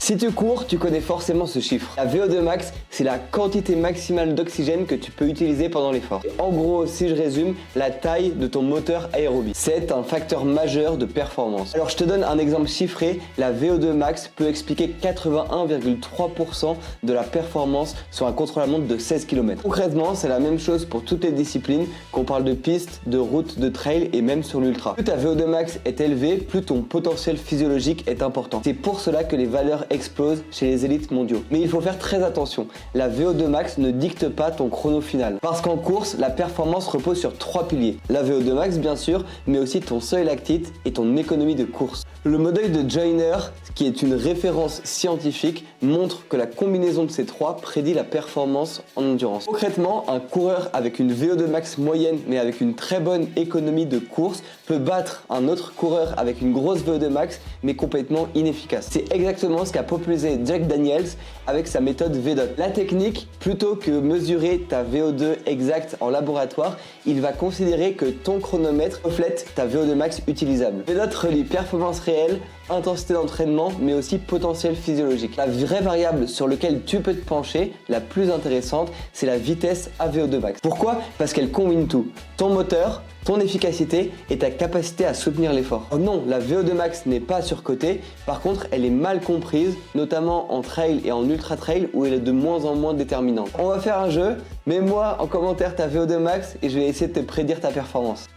Si tu cours, tu connais forcément ce chiffre. La VO2 max, c'est la quantité maximale d'oxygène que tu peux utiliser pendant l'effort. En gros, si je résume, la taille de ton moteur aérobie. C'est un facteur majeur de performance. Alors je te donne un exemple chiffré, la VO2 max peut expliquer 81,3% de la performance sur un contre la montre de 16 km. Concrètement, c'est la même chose pour toutes les disciplines, qu'on parle de piste, de route, de trail et même sur l'ultra. Plus ta VO2 max est élevée, plus ton potentiel physiologique est important. C'est pour cela que les valeurs explosent chez les élites mondiaux. Mais il faut faire très attention, la VO2 max ne dicte pas ton chrono final. Parce qu'en course, la performance repose sur 3 piliers. La VO2 max bien sûr, mais aussi ton seuil lactique et ton économie de course. Le modèle de Joyner, qui est une référence scientifique, montre que la combinaison de ces trois prédit la performance en endurance. Concrètement, un coureur avec une VO2 max moyenne mais avec une très bonne économie de course peut battre un autre coureur avec une grosse VO2 max mais complètement inefficace. C'est exactement ce qu'a popularisé Jack Daniels avec sa méthode VDOT. La technique, plutôt que mesurer ta VO2 exacte en laboratoire, il va considérer que ton chronomètre reflète ta VO2 max utilisable. VDOT relie performance réelle, intensité d'entraînement, mais aussi potentiel physiologique. La vraie variable sur laquelle tu peux te pencher, la plus intéressante, c'est la vitesse à VO2 max. Pourquoi? Parce qu'elle combine tout. Ton moteur, ton efficacité et ta capacité à soutenir l'effort. Oh non, la VO2 max n'est pas surcotée, par contre elle est mal comprise, notamment en trail et en ultra trail où elle est de moins en moins déterminante. On va faire un jeu, mets-moi en commentaire ta VO2 max et je vais essayer de te prédire ta performance.